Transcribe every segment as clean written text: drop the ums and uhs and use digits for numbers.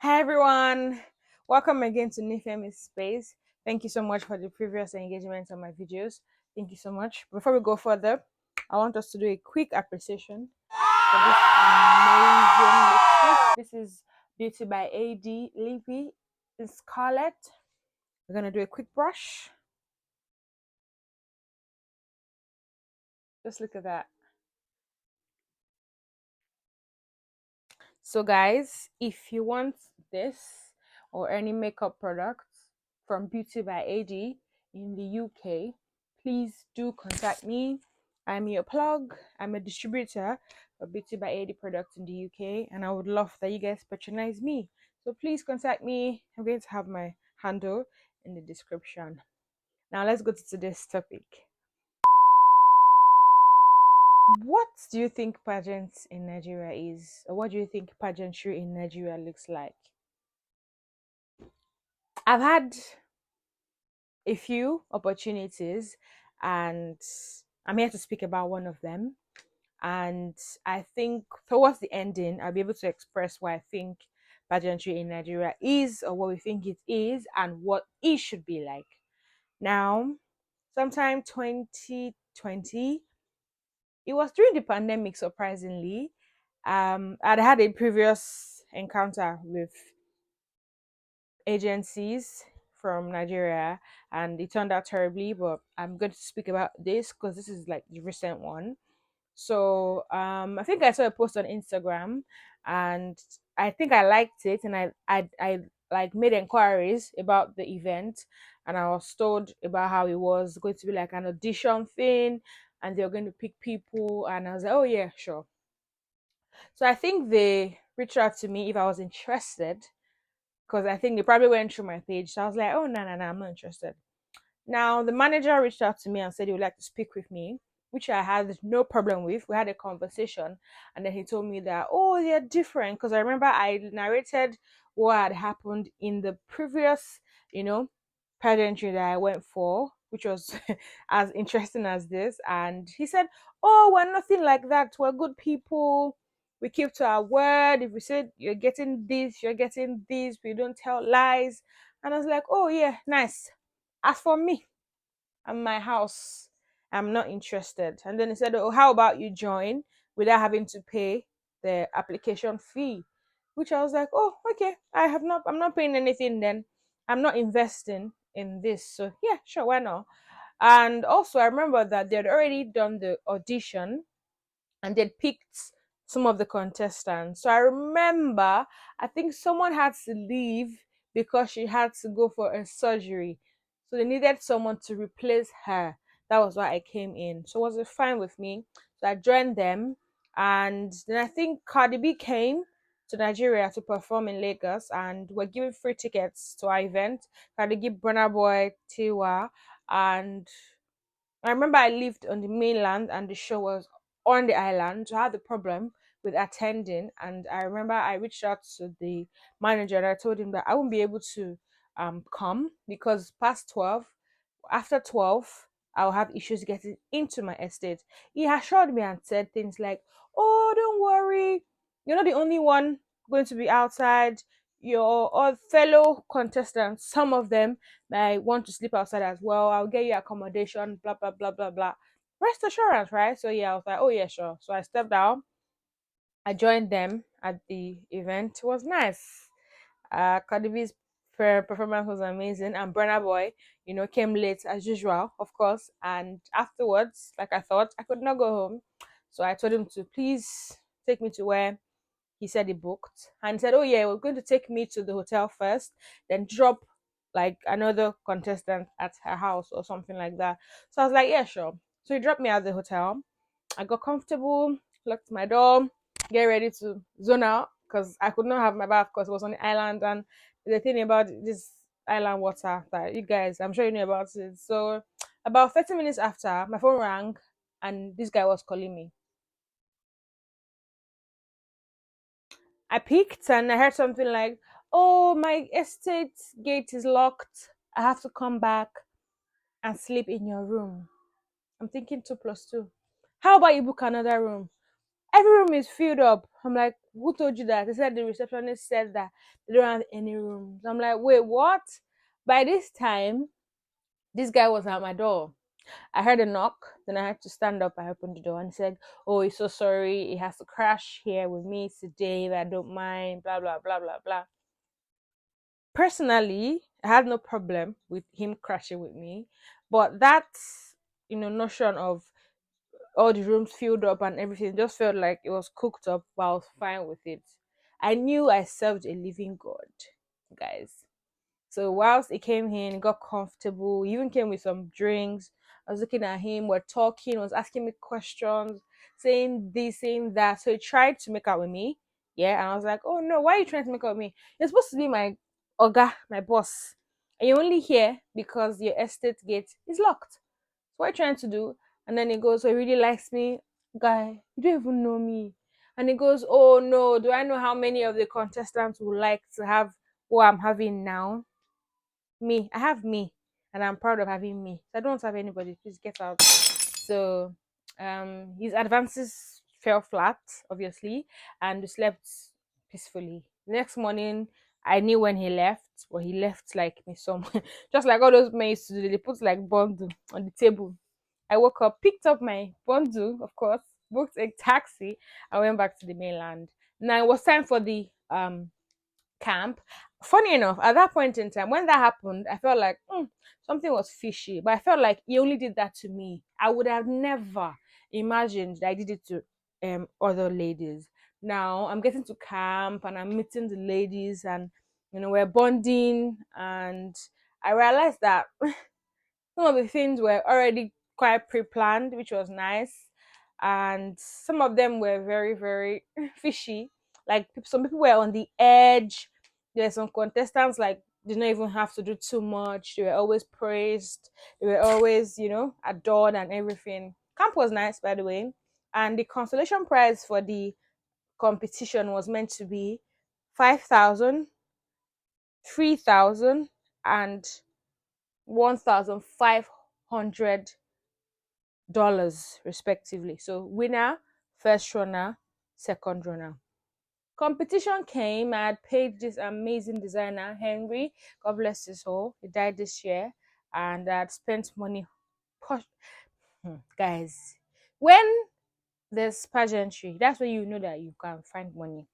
Hi everyone, welcome again to New Famous Space. Thank you so much for the previous engagement on my videos. Thank you so much. Before we go further, I want us to do a quick appreciation for this amazing lipstick. This is Beauty by AD Lippy in Scarlet. We're gonna do a quick brush. Just look at that. So guys, if you want this or any makeup products from Beauty by AD in the UK, please do contact me. I'm your plug. I'm a distributor of Beauty by AD products in the UK, and I would love that you guys patronize me. So please contact me. I'm going to have my handle in the description. Now let's go to today's topic. What do you think pageants in Nigeria is, or what do you think pageantry in Nigeria looks like? I've had a few opportunities, and I'm here to speak about one of them. And I think towards the ending, I'll be able to express what I think pageantry in Nigeria is, or what we think it is, and what it should be like. Now, sometime 2020, it was during the pandemic, surprisingly. I'd had a previous encounter with agencies from Nigeria, and it turned out terribly, but I'm going to speak about this because this is like the recent one. So I think I saw a post on Instagram, and I think I liked it, and I like made inquiries about the event, and I was told about how it was going to be like an audition thing, and they were going to pick people, and I was like, oh yeah, sure. So I think they reached out to me if I was interested, because I think they probably went through my page. So I was like, oh no, no, no, I'm not interested. Now, the manager reached out to me and said he would like to speak with me, which I had no problem with. We had a conversation, and then he told me that, oh, they're different. Because I remember I narrated what had happened in the previous, you know, pageantry that I went for, which was as interesting as this. And he said, oh, we're nothing like that. We're good people. We keep to our word. If we said you're getting this, you're getting this, we don't tell lies. And I was like, oh, yeah, nice. As for me and my house, I'm not interested. And then he said, oh, how about you join without having to pay the application fee? Which I was like, oh, okay. I'm not paying anything then. I'm not investing in this. So yeah, sure, why not? And also I remember that they had already done the audition and they'd picked some of the contestants. So I remember, I think someone had to leave because she had to go for a surgery. So they needed someone to replace her. That was why I came in. So it was fine with me. So I joined them. And then I think Cardi B came to Nigeria to perform in Lagos, and we're giving free tickets to our event. Cardi B, Burna Boy, Tiwa, and I remember I lived on the mainland and the show was on the island. So I had the problem with attending. And I remember I reached out to the manager and I told him that I wouldn't be able to come because past 12, after 12, I'll have issues getting into my estate. He assured me and said things like, oh, don't worry. You're not the only one going to be outside. Your all fellow contestants, some of them I want to sleep outside as well. I'll get you accommodation, blah, blah, blah, blah, blah. Rest assurance, right? So, yeah, I was like, oh, yeah, sure. So, I stepped out. I joined them at the event. It was nice. Cardi B's performance was amazing. And Burna Boy, came late as usual, of course. And afterwards, like I thought, I could not go home. So, I told him to please take me to where he said he booked and said, oh, yeah, we're going to take me to the hotel first, then drop like another contestant at her house or something like that. So I was like, yeah, sure. So he dropped me at the hotel. I got comfortable, locked my door, get ready to zone out because I could not have my bath because it was on the island. And the thing about this island water that you guys, I'm sure you know about it. So about 30 minutes after, my phone rang and this guy was calling me. I picked and I heard something like, oh, my estate gate is locked. I have to come back and sleep in your room. I'm thinking two plus two. How about you book another room? Every room is filled up. I'm like, who told you that? They said the receptionist said that they don't have any rooms. I'm like, wait, what? By this time, this guy was at my door. I heard a knock, then I had to stand up. I opened the door and said, "Oh, he's so sorry. He has to crash here with me today. That I don't mind." Blah blah blah blah blah. Personally, I had no problem with him crashing with me, but that notion of all the rooms filled up and everything just felt like it was cooked up, but I was fine with it. I knew I served a living God, guys. So whilst he came in, he got comfortable, he even came with some drinks. I was looking at him, we're talking, was asking me questions, saying this, saying that. So he tried to make out with me. Yeah, and I was like, oh no, why are you trying to make out with me? You're supposed to be my Oga, my boss. And you're only here because your estate gate is locked. So what are you trying to do? And then he goes, so he really likes me. Guy, you don't even know me. And he goes, oh no, do I know how many of the contestants would like to have what I'm having now? Me, I have me, and I'm proud of having me. So I don't have anybody. Please get out. So his advances fell flat, obviously, and we slept peacefully. The next morning, I knew when he left, but he left like me some just like all those men used to do. They put like bundle on the table. I woke up, picked up my bundle, of course, booked a taxi, and went back to the mainland. Now it was time for the camp. Funny enough, at that point in time, when that happened, I felt like something was fishy. But I felt like he only did that to me. I would have never imagined that I did it to other ladies. Now I'm getting to camp and I'm meeting the ladies, and we're bonding, and I realized that some of the things were already quite pre-planned, which was nice, and some of them were very, very fishy. Like some people were on the edge. There were some contestants like did not even have to do too much. They were always praised. They were always, adored and everything. Camp was nice, by the way, and the consolation prize for the competition was meant to be 5,000, 3,000, and $1,500 respectively. So winner, first runner, second runner. Competition came. I had paid this amazing designer, Henry. God bless his soul. He died this year. And I had spent money. Guys, when there's pageantry, that's when you know that you can find money.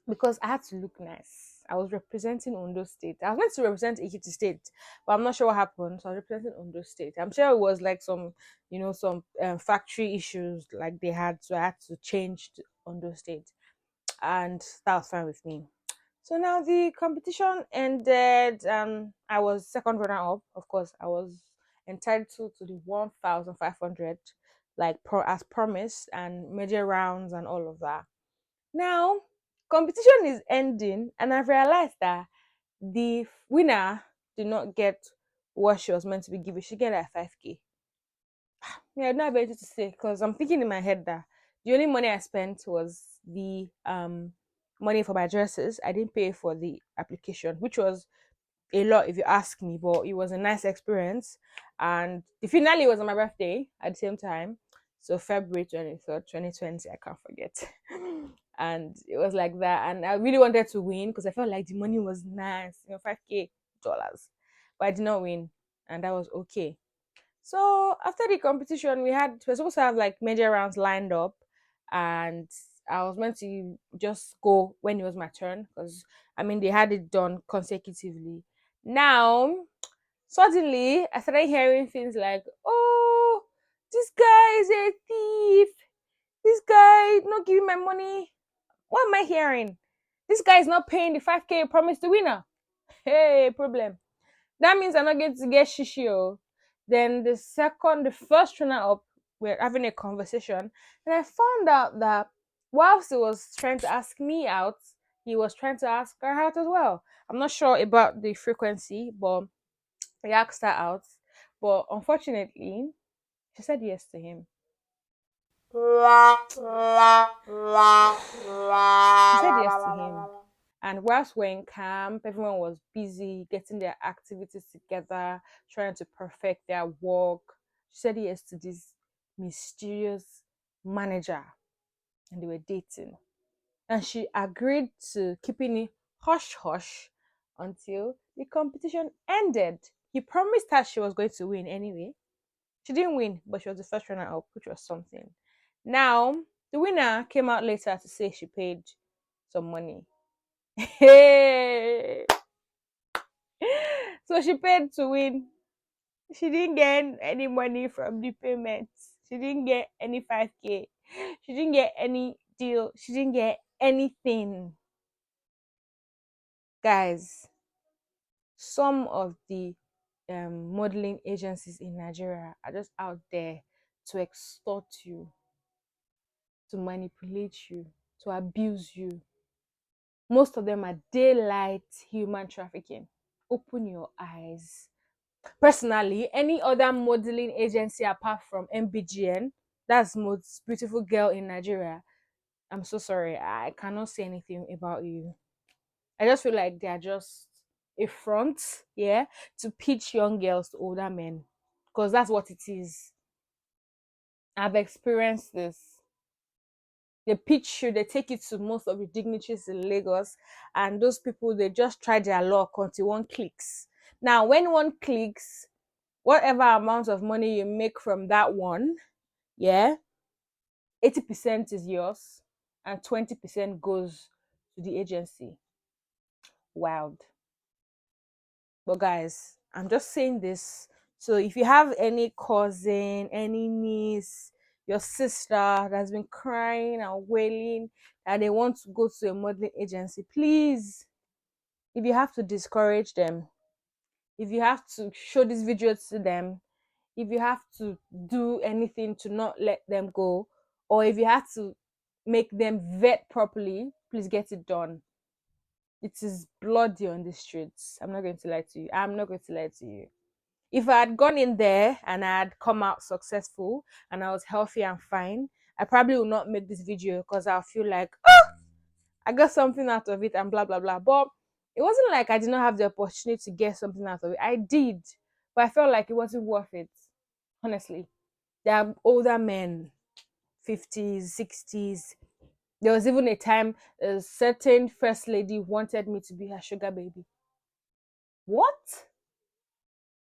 Because I had to look nice. I was representing Ondo State. I was meant to represent Ekiti State, but I'm not sure what happened. So I was representing Ondo State. I'm sure it was like some factory issues like they had, so I had to change to Ondo State, and that was fine with me. So now the competition ended. I was second runner up. Of course, I was entitled to the 1,500, like as promised, and major rounds and all of that. Now, competition is ending, and I've realized that the winner did not get what she was meant to be given. She get like 5K. Yeah, I don't have anything to say because I'm thinking in my head that the only money I spent was the money for my dresses. I didn't pay for the application, which was a lot if you ask me, but it was a nice experience. And the finale was on my birthday at the same time. So February 23rd, 2020, I can't forget. And it was like that. And I really wanted to win because I felt like the money was nice, 5K dollars. But I did not win. And that was okay. So after the competition, we were supposed to have like major rounds lined up, and I was meant to just go when it was my turn because they had it done consecutively. Now, suddenly, I started hearing things like, "Oh, this guy is a thief. This guy not giving my money." What am I hearing? This guy is not paying the 5K promised the winner. Hey, problem. That means I'm not going to get shishio. Then the first runner up, we're having a conversation, and I found out that whilst he was trying to ask me out, he was trying to ask her out as well. I'm not sure about the frequency, but he asked her out. But unfortunately, she said yes to him. She said yes to him. And whilst we're in camp, everyone was busy getting their activities together, trying to perfect their work. She said yes to this mysterious manager. and they were dating. And she agreed to keeping it hush hush until the competition ended. He promised her she was going to win anyway. She didn't win, but she was the first runner up, which was something. Now, the winner came out later to say she paid some money. Hey! So she paid to win. She didn't get any money from the payments. She didn't get any 5K. She didn't get any deal. She didn't get anything. Guys, some of the modeling agencies in Nigeria are just out there to extort you, to manipulate you, to abuse you. Most of them are daylight human trafficking. Open your eyes. Personally, any other modeling agency apart from MBGN, that's most beautiful girl in Nigeria, I'm so sorry. I cannot say anything about you. I just feel like they are just a front, yeah, to pitch young girls to older men. Because that's what it is. I've experienced this. They pitch you, they take it to most of the dignitaries in Lagos, and those people they just try their luck until one clicks. Now, when one clicks, whatever amount of money you make from that one, yeah, 80% is yours and 20% goes to the agency. Wild. But guys, I'm just saying this. So if you have any cousin, any niece, your sister that's been crying and wailing that they want to go to a modeling agency, please, if you have to discourage them, if you have to show this video to them, if you have to do anything to not let them go, or if you have to make them vet properly, please get it done. It is bloody on the streets. I'm not going to lie to you. I'm not going to lie to you. If I had gone in there and I had come out successful and I was healthy and fine, I probably would not make this video because I'll feel like, oh, I got something out of it and blah, blah, blah. But it wasn't like I did not have the opportunity to get something out of it. I did, but I felt like it wasn't worth it, honestly. There are older men, 50s, 60s. There was even a time a certain first lady wanted me to be her sugar baby. What?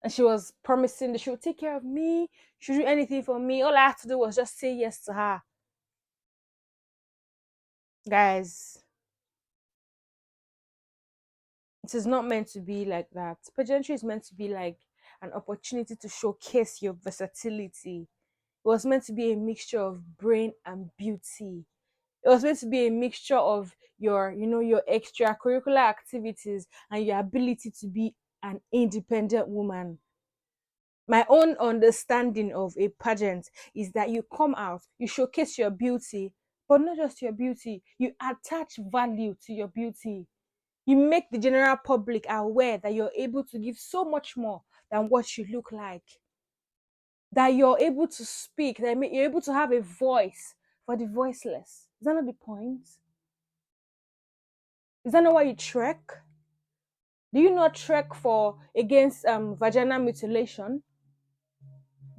And she was promising that she would take care of me, she would do anything for me. All I had to do was just say yes to her. Guys, it is not meant to be like that. Pageantry is meant to be like an opportunity to showcase your versatility. It was meant to be a mixture of brain and beauty. It was meant to be a mixture of your extracurricular activities and your ability to be an independent woman. My own understanding of a pageant is that you come out, you showcase your beauty, but not just your beauty, you attach value to your beauty. You make the general public aware that you're able to give so much more than what you look like, that you're able to speak, that you're able to have a voice for the voiceless. Is that not the point? Is that not why you trek? Do you not trek for against vaginal mutilation?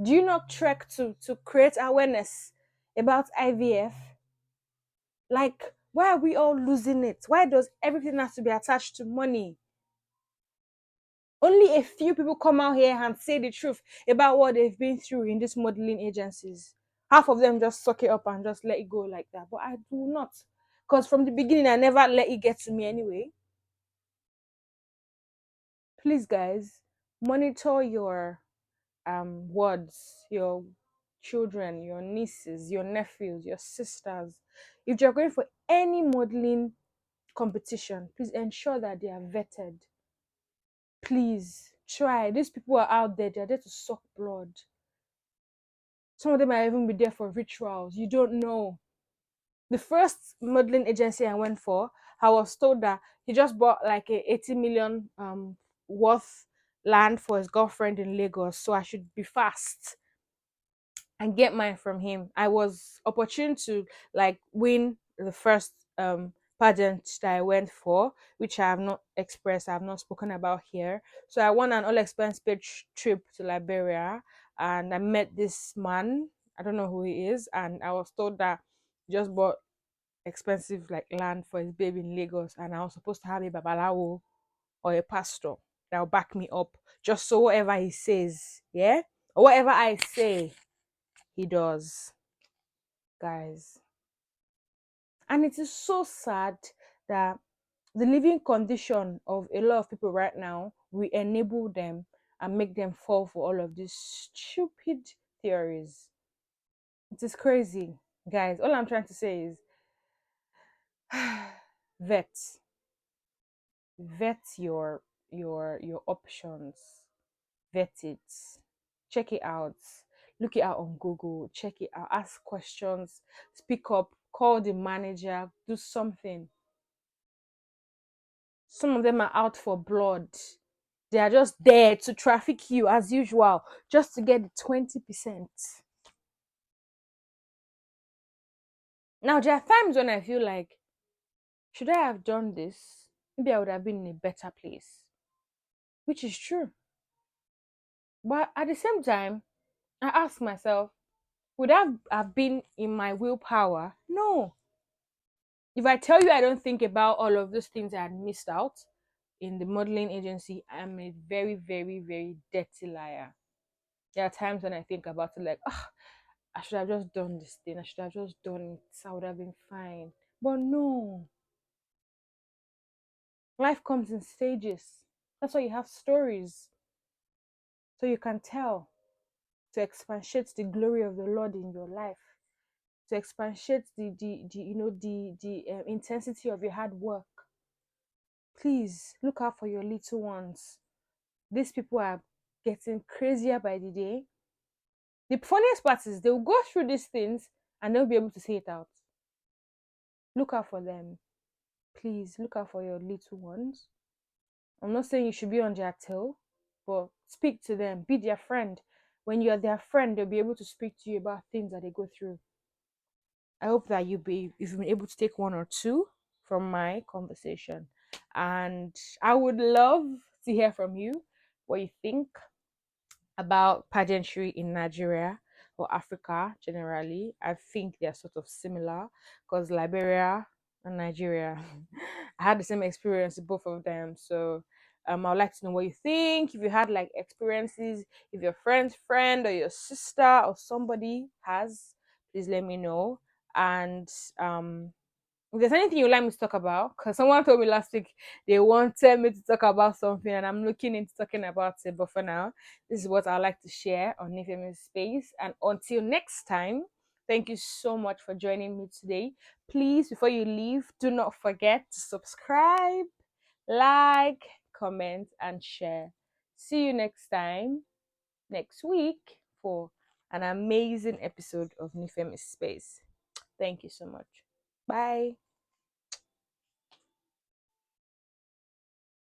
Do you not trek to create awareness about IVF? Like, why are we all losing it? Why does everything have to be attached to money? Only a few people come out here and say the truth about what they've been through in these modeling agencies. Half of them just suck it up and just let it go like that. But I do not. Because from the beginning, I never let it get to me anyway. Please, guys, monitor your words, your children, your nieces, your nephews, your sisters. If you're going for any modeling competition, please ensure that they are vetted. Please try. These people are out there, they're there to suck blood. Some of them might even be there for rituals. You don't know. The first modeling agency I went for, I was told that he just bought like a 80 million worth land for his girlfriend in Lagos, so I should be fast and get mine from him. I was opportune to like win the first pageant that I went for, which I have not expressed, I have not spoken about here. So I won an all expense paid trip to Liberia, and I met this man. I don't know who he is, and I was told that just bought expensive like land for his baby in Lagos, and I was supposed to have a babalawo or a pastor that will back me up, just so whatever he says, yeah, or whatever I say, he does, guys. And it is so sad that the living condition of a lot of people right now, we enable them and make them fall for all of these stupid theories. It is crazy, guys. All I'm trying to say is vet vet your options, vet it, check it out, look it out on Google, check it out, ask questions, speak up, call the manager, do something. Some of them are out for blood. They are just there to traffic you as usual, just to get the 20%. Now, there are times when I feel like, should I have done this? Maybe I would have been in a better place, which is true. But at the same time, I ask myself, would that have been in my willpower? No. If I tell you I don't think about all of those things I had missed out in the modeling agency, I'm a very, very, very dirty liar. There are times when I think about it like, oh, I should have just done this thing. I should have just done it. I would have been fine. But no, life comes in stages. That's why you have stories. So you can tell, to expatiate the glory of the Lord in your life, to expatiate the intensity of your hard work. Please look out for your little ones. These people are getting crazier by the day. The funniest part is they'll go through these things and they'll be able to say it out. Look out for them. Please look out for your little ones. I'm not saying you should be on their tail, but speak to them. Be their friend. When you're their friend, they'll be able to speak to you about things that they go through. I hope that you've been able to take one or two from my conversation. And I would love to hear from you what you think about pageantry in Nigeria or Africa generally. I think they're sort of similar because Liberia and Nigeria, I had the same experience with both of them. So I'd like to know what you think. If you had like experiences, if your friend's friend or your sister or somebody has, please let me know. And if there's anything you'd like me to talk about, because someone told me last week they wanted me to talk about something, and I'm looking into talking about it. But for now, this is what I like to share on Infamous Space. And until next time, thank you so much for joining me today. Please, before you leave, do not forget to subscribe, like, comment, and share. See you next time, next week, for an amazing episode of Nifemis Space. Thank you so much. Bye.